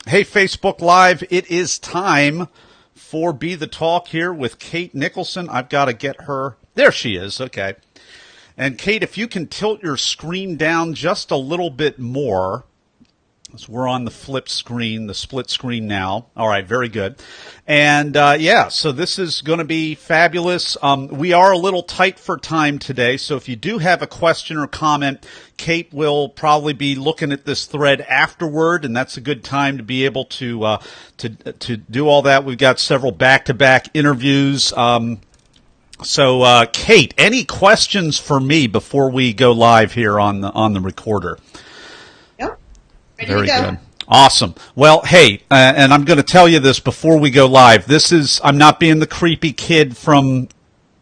Hey, Facebook Live, it is time for Be the Talk here with Kate Nicholson. I've got to get her. There she is. Okay. And Kate, if you can tilt your screen down just a little bit more. So we're on the flip screen, the split screen now. All right, very good. And so this is going to be fabulous. We are a little tight for time today, so if you do have a question or comment, Kate will probably be looking at this thread afterward, and that's a good time to be able to do all that. We've got several back-to-back interviews. So Kate, any questions for me before we go live here on the recorder? Very good. Awesome. Well, hey, and I'm going to tell you this before we go live. I'm not being the creepy kid from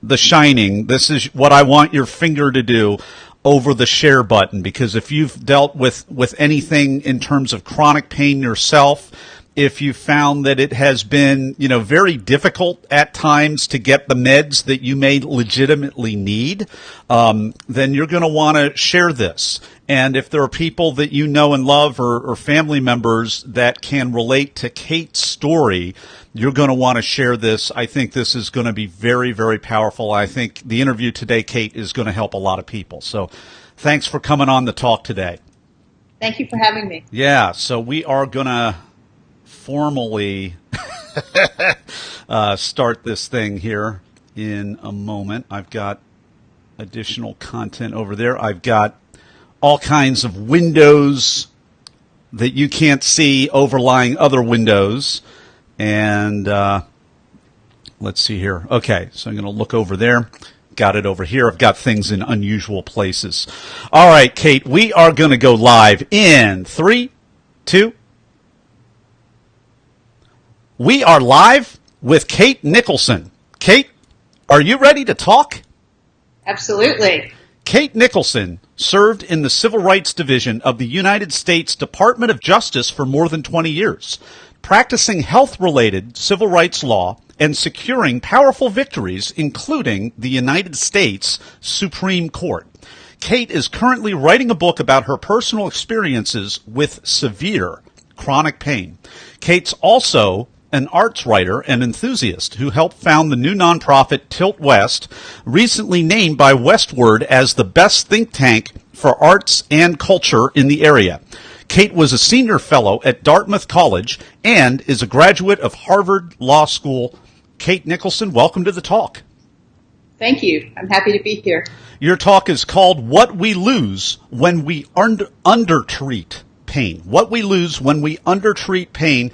The Shining. This is what I want your finger to do over the share button, because if you've dealt with anything in terms of chronic pain yourself, if you found that it has been, very difficult at times to get the meds that you may legitimately need, then you're going to want to share this. And if there are people that you know and love or family members that can relate to Kate's story, you're going to want to share this. I think this is going to be very, very powerful. I think the interview today, Kate, is going to help a lot of people. So thanks for coming on the talk today. Thank you for having me. Yeah, so we are going to formally start this thing here in a moment. I've got additional content over there. I've got all kinds of windows that you can't see overlying other windows. And let's see here. Okay, so I'm going to look over there. Got it over here. I've got things in unusual places. All right, Kate, we are going to go live in 3, 2. We are live with Kate Nicholson. Kate, are you ready to talk? Absolutely. Kate Nicholson served in the Civil Rights Division of the United States Department of Justice for more than 20 years, practicing health-related civil rights law and securing powerful victories, including the United States Supreme Court. Kate is currently writing a book about her personal experiences with severe chronic pain. Kate's also an arts writer and enthusiast who helped found the new nonprofit Tilt West, recently named by Westward as the best think tank for arts and culture in the area. Kate was a senior fellow at Dartmouth College and is a graduate of Harvard Law School. Kate Nicholson, welcome to the talk. Thank you. I'm happy to be here. Your talk is called What We Lose When We Undertreat Pain. What we lose when we undertreat pain.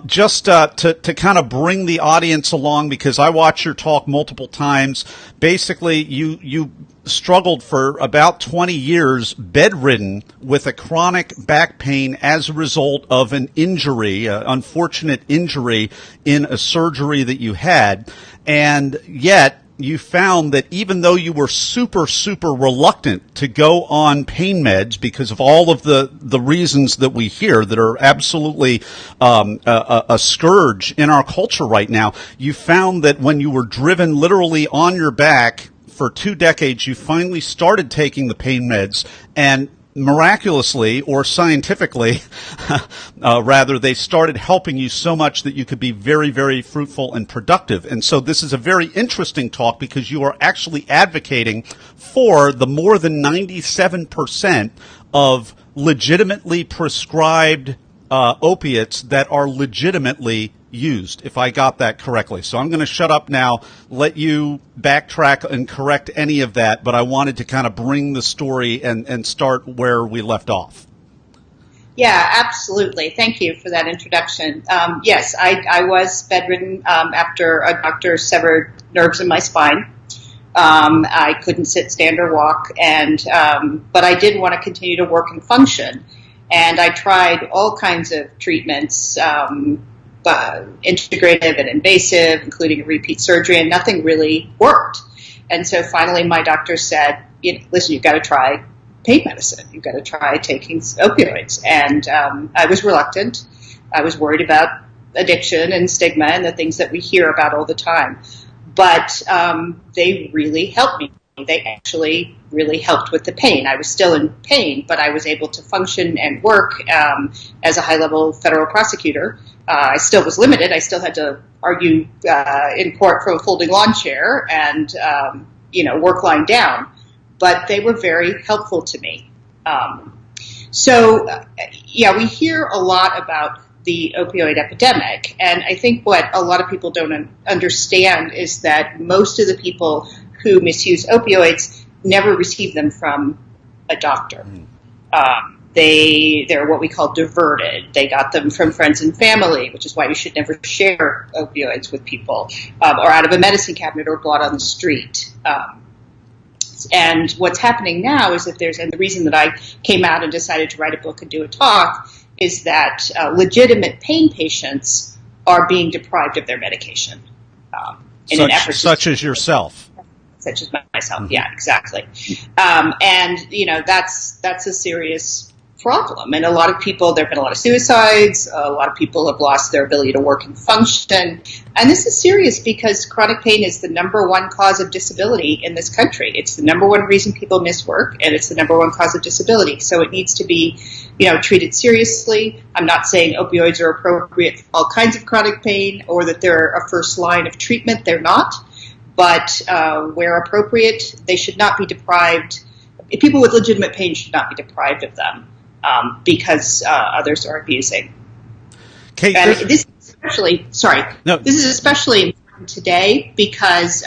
Just to kind of bring the audience along, because I watched your talk multiple times. Basically, you struggled for about 20 years bedridden with a chronic back pain as a result of an injury, an unfortunate injury in a surgery that you had, and yet you found that even though you were super, super reluctant to go on pain meds because of all of the reasons that we hear that are absolutely a scourge in our culture right now, you found that when you were driven literally on your back for 2 decades, you finally started taking the pain meds, and miraculously, or scientifically, rather, they started helping you so much that you could be very, very fruitful and productive. And so this is a very interesting talk because you are actually advocating for the more than 97% of legitimately prescribed opiates that are legitimately used, if I got that correctly. So I'm going to shut up now, let you backtrack and correct any of that, but I wanted to kind of bring the story and start where we left off. Yeah, absolutely. Thank you for that introduction. Yes, I was bedridden after a doctor severed nerves in my spine. I couldn't sit, stand, or walk, but I did want to continue to work and function. And I tried all kinds of treatments, integrative and invasive, including a repeat surgery, and nothing really worked. And so finally my doctor said, listen, you've got to try pain medicine. You've got to try taking opioids. And I was reluctant. I was worried about addiction and stigma and the things that we hear about all the time. But they really helped me. They actually really helped with the pain. I was still in pain, but I was able to function and work as a high-level federal prosecutor. I still was limited. I still had to argue in court from a folding lawn chair and, work lying down. But they were very helpful to me. We hear a lot about the opioid epidemic, and I think what a lot of people don't understand is that most of the people who misuse opioids never receive them from a doctor. They're what we call diverted. They got them from friends and family, which is why you should never share opioids with people, or out of a medicine cabinet or bought on the street. And what's happening now is that and the reason that I came out and decided to write a book and do a talk is that legitimate pain patients are being deprived of their medication. Such as yourself. Such as myself, yeah, exactly. That's a serious problem. And a lot of people, there have been a lot of suicides, a lot of people have lost their ability to work and function. And this is serious because chronic pain is the number one cause of disability in this country. It's the number one reason people miss work, and it's the number one cause of disability. So it needs to be, treated seriously. I'm not saying opioids are appropriate for all kinds of chronic pain or that they're a first line of treatment. They're not. But where appropriate, they should not be deprived. People with legitimate pain should not be deprived of them because others are abusing. Kate, this is especially important today because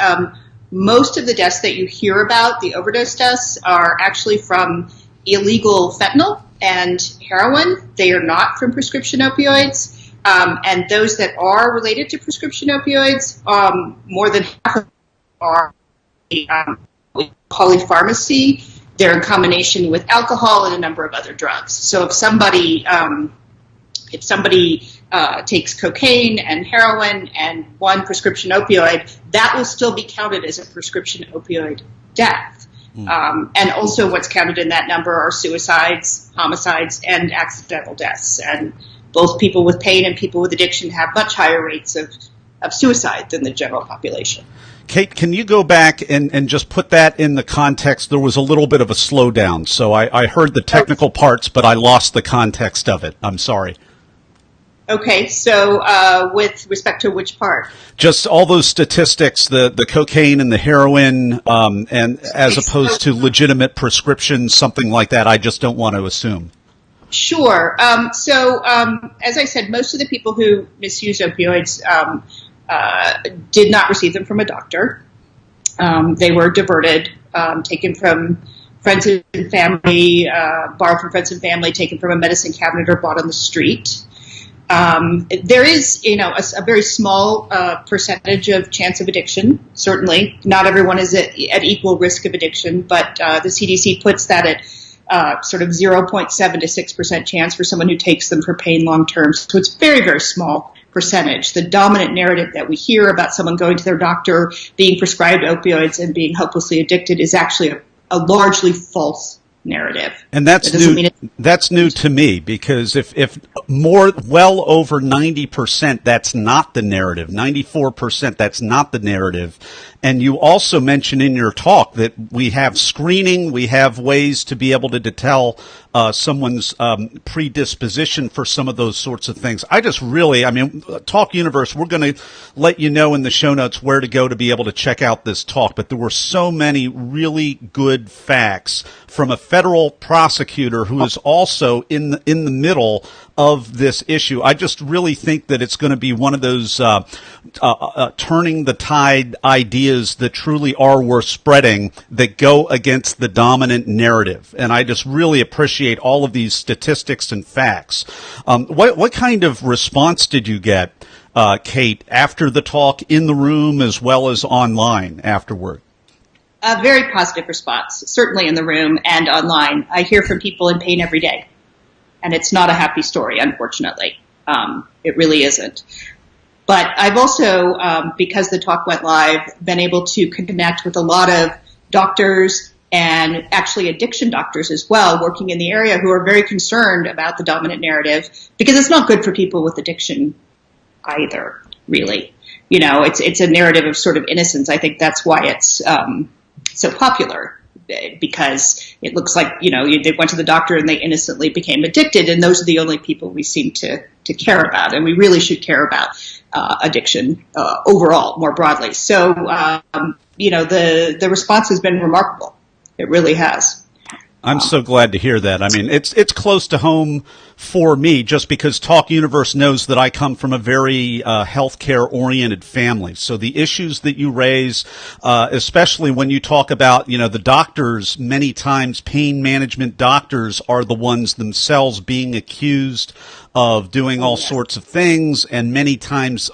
most of the deaths that you hear about, the overdose deaths, are actually from illegal fentanyl and heroin. They are not from prescription opioids. And those that are related to prescription opioids, more than half of them are polypharmacy. They're in combination with alcohol and a number of other drugs. So if somebody takes cocaine and heroin and one prescription opioid, that will still be counted as a prescription opioid death. And also what's counted in that number are suicides, homicides, and accidental deaths. And both people with pain and people with addiction have much higher rates of suicide than the general population. Kate, can you go back and just put that in the context? There was a little bit of a slowdown, so I heard the technical parts, but I lost the context of it. I'm sorry. Okay, so with respect to which part? Just all those statistics, the cocaine and the heroin, and as opposed to legitimate prescriptions, something like that, I just don't want to assume. Sure. As I said, most of the people who misuse opioids did not receive them from a doctor. They were diverted, taken from friends and family, borrowed from friends and family, taken from a medicine cabinet or bought on the street. There is, a very small percentage of chance of addiction. Certainly, not everyone is at equal risk of addiction, but the CDC puts that at sort of 0.7 to 6% chance for someone who takes them for pain long term. So it's very, very small percentage. The dominant narrative that we hear about someone going to their doctor, being prescribed opioids, and being hopelessly addicted is actually a largely false narrative. And that's new to me, because if well over 90%, that's not the narrative. 94%, that's not the narrative. And you also mentioned in your talk that we have screening, we have ways to be able to tell someone's predisposition for some of those sorts of things. Talk Universe, we're going to let you know in the show notes where to go to be able to check out this talk, but there were so many really good facts from a federal prosecutor who is also in the middle of this issue. I just really think that it's going to be one of those turning the tide ideas that truly are worth spreading that go against the dominant narrative. And I just really appreciate all of these statistics and facts. What kind of response did you get, Kate, after the talk in the room as well as online afterward? A very positive response, certainly in the room and online. I hear from people in pain every day, and it's not a happy story, unfortunately. It really isn't. But I've also, because the talk went live, been able to connect with a lot of doctors and actually addiction doctors as well, working in the area, who are very concerned about the dominant narrative, because it's not good for people with addiction either, really. It's a narrative of sort of innocence. I think that's why it's so popular, because it looks like, they went to the doctor and they innocently became addicted, and those are the only people we seem to care about, and we really should care about addiction overall, more broadly. So, the response has been remarkable. It really has. I'm so glad to hear that. I mean, it's close to home for me, just because Talk Universe knows that I come from a very healthcare-oriented family. So the issues that you raise, especially when you talk about, the doctors, many times pain management doctors are the ones themselves being accused of doing all sorts of things, and many times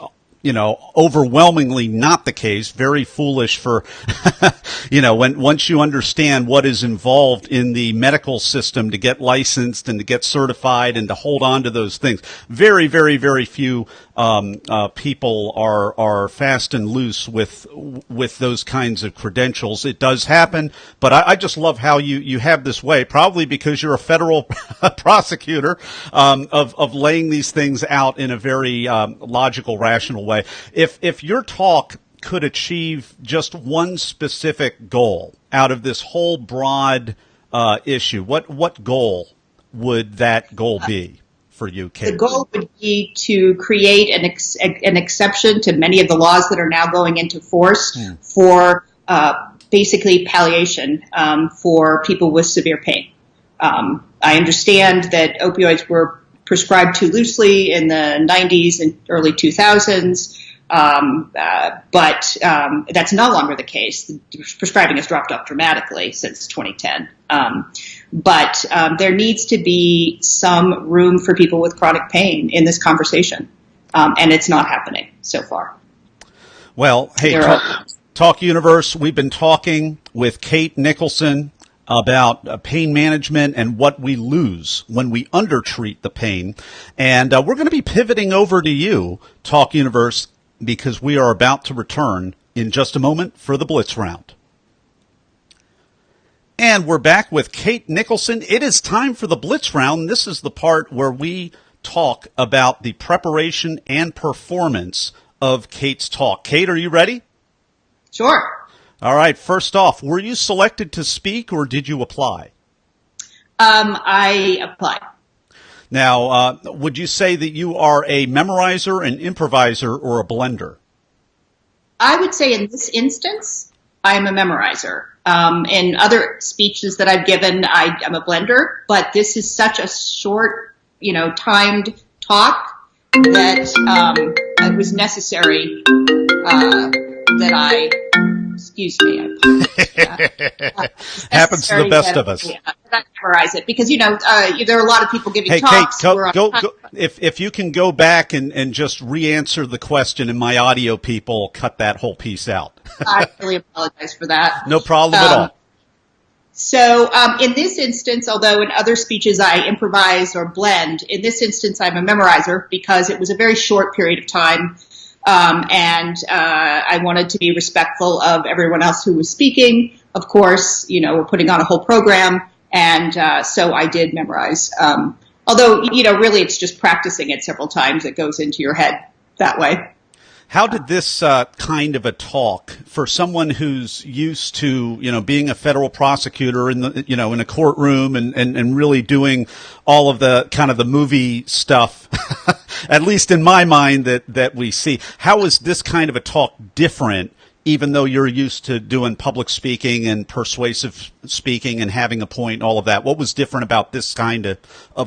overwhelmingly not the case. Very foolish for, once you understand what is involved in the medical system to get licensed and to get certified and to hold on to those things. Very, very, very few people are fast and loose with those kinds of credentials. It does happen, but I just love how you have this way, probably because you're a federal prosecutor, of laying these things out in a very logical, rational way. If your talk could achieve just one specific goal out of this whole broad issue, what goal would that goal be for you, Kate? The goal would be to create an exception to many of the laws that are now going into force for basically palliation for people with severe pain. I understand that opioids were prescribed too loosely in the 90s and early 2000s, but that's no longer the case. The prescribing has dropped off dramatically since 2010. But there needs to be some room for people with chronic pain in this conversation, and it's not happening so far. Well, hey, Talk Universe, we've been talking with Kate Nicholson about pain management and what we lose when we undertreat the pain. And we're going to be pivoting over to you, Talk Universe, because we are about to return in just a moment for the Blitz round. And we're back with Kate Nicholson. It is time for the Blitz round. This is the part where we talk about the preparation and performance of Kate's talk. Kate, are you ready? Sure. All right. First off, were you selected to speak or did you apply? I applied. Now, would you say that you are a memorizer, an improviser, or a blender? I would say in this instance, I'm a memorizer. In other speeches that I've given, I'm a blender, but this is such a short, timed talk that it was necessary that I, excuse me. Happens to the best of us. I memorize it because, there are a lot of people giving talks. Hey, Kate, go, if you can go back and just re-answer the question, and my audio people cut that whole piece out. I really apologize for that. No problem at all. So in this instance, although in other speeches I improvise or blend, in this instance I'm a memorizer because it was a very short period of time, and I wanted to be respectful of everyone else who was speaking. Of course, we're putting on a whole program, and so I did memorize. Although, really it's just practicing it several times. It goes into your head that way. How did this kind of a talk, for someone who's used to, being a federal prosecutor in the, in a courtroom and really doing all of the kind of the movie stuff, at least in my mind that we see, how is this kind of a talk different, even though you're used to doing public speaking and persuasive speaking and having a point, all of that? What was different about this kind of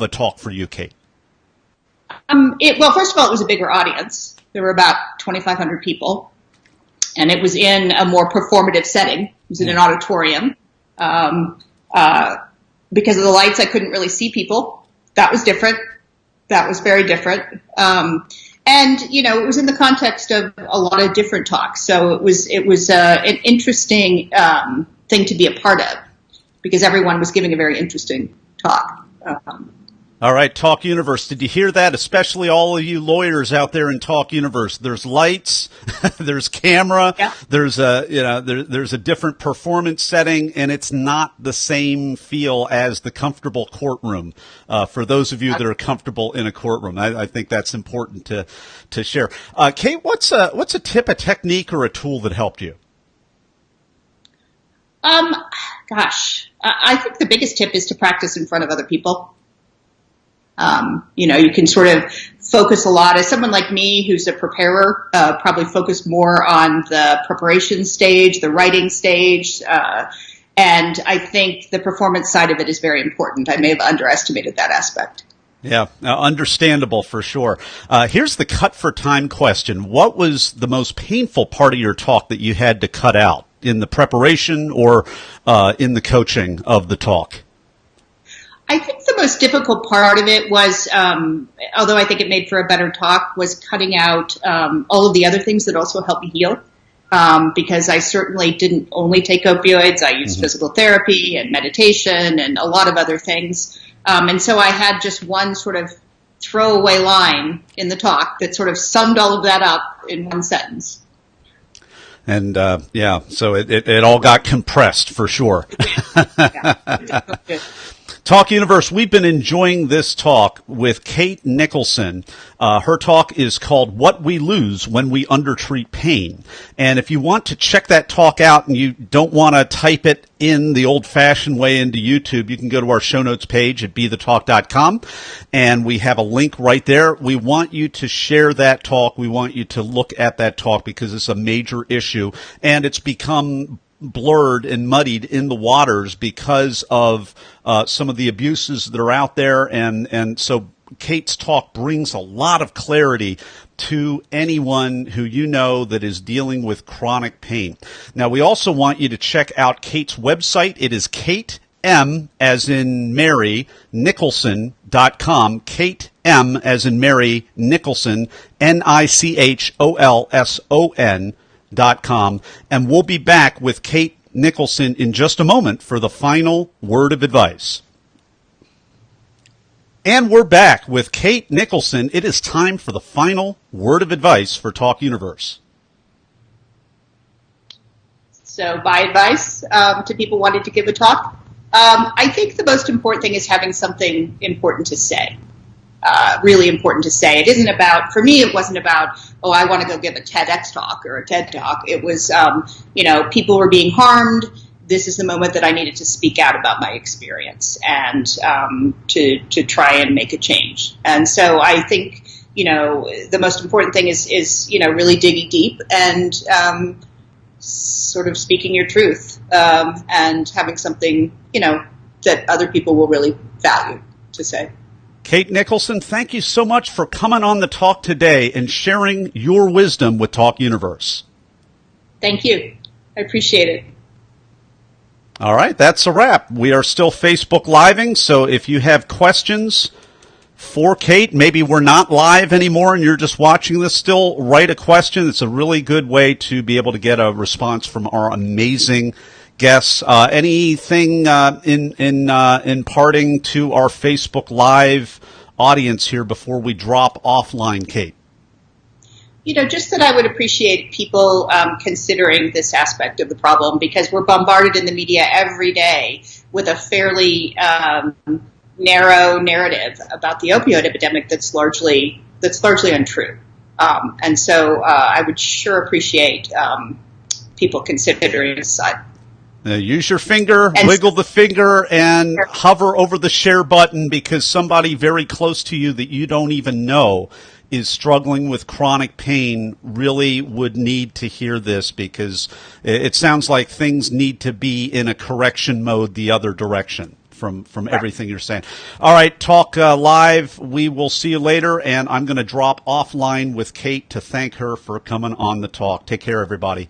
a talk for you, Kate? Well, first of all, it was a bigger audience. There were about 2,500 people, and it was in a more performative setting. It was in an auditorium. Because of the lights, I couldn't really see people. That was different. That was very different. And, it was in the context of a lot of different talks. So it was an interesting thing to be a part of because everyone was giving a very interesting talk. All right, Talk Universe, did you hear that? Especially all of you lawyers out there in Talk Universe. There's lights, there's camera, yeah. There's a different performance setting, and it's not the same feel as the comfortable courtroom. For those of you that are comfortable in a courtroom, I think that's important to share. Kate, what's a tip, a technique, or a tool that helped you? Um, Gosh, I think the biggest tip is to practice in front of other people. You can sort of focus a lot. As someone like me who's a preparer, probably focus more on the preparation stage, the writing stage, and I think the performance side of it is very important. I may have underestimated that aspect. Yeah, understandable for sure. Here's the cut for time question. What was the most painful part of your talk that you had to cut out in the preparation or in the coaching of the talk? I think the most difficult part of it was, although I think it made for a better talk, was cutting out all of the other things that also help me heal. Because I certainly didn't only take opioids. I used physical therapy and meditation and a lot of other things. And so I had just one sort of throwaway line in the talk that sort of summed all of that up in one sentence. And so it all got compressed for sure. Yeah. Talk Universe, we've been enjoying this talk with Kate Nicholson. Her talk is called What We Lose When We Undertreat Pain. And if you want to check that talk out and you don't want to type it in the old-fashioned way into YouTube, you can go to our show notes page at bethetalk.com, and we have a link right there. We want you to share that talk. We want you to look at that talk because it's a major issue, and it's become blurred and muddied in the waters because of some of the abuses that are out there. And so Kate's talk brings a lot of clarity to anyone who you know that is dealing with chronic pain. Now, we also want you to check out Kate's website. It is Kate M as in Mary, Nicholson.com. Kate M as in Mary, Nicholson, NICHOLSON.com, and we'll be back with Kate Nicholson in just a moment for the final word of advice. And we're back with Kate Nicholson. It is time for the final word of advice for Talk Universe. So my advice to people wanting to give a talk, I think the most important thing is having something important to say. Really important to say. It isn't about, for me, it wasn't about, oh, I want to go give a TEDx talk or a TED talk. It was, people were being harmed. This is the moment that I needed to speak out about my experience and to try and make a change. And so I think, the most important thing is really digging deep and sort of speaking your truth and having something, that other people will really value to say. Kate Nicholson, thank you so much for coming on the talk today and sharing your wisdom with Talk Universe. Thank you. I appreciate it. All right, that's a wrap. We are still Facebook Living, so if you have questions for Kate, maybe we're not live anymore and you're just watching this, still write a question. It's a really good way to be able to get a response from our amazing guests. Anything in parting to our Facebook Live audience here before we drop offline, Kate? Just that I would appreciate people considering this aspect of the problem, because we're bombarded in the media every day with a fairly narrow narrative about the opioid epidemic that's largely untrue. And so I would sure appreciate people considering this side. Use your finger, wiggle the finger, and hover over the share button, because somebody very close to you that you don't even know is struggling with chronic pain really would need to hear this, because it sounds like things need to be in a correction mode the other direction from everything you're saying. All right, Talk Live, we will see you later, and I'm going to drop offline with Kate to thank her for coming on the talk. Take care, everybody.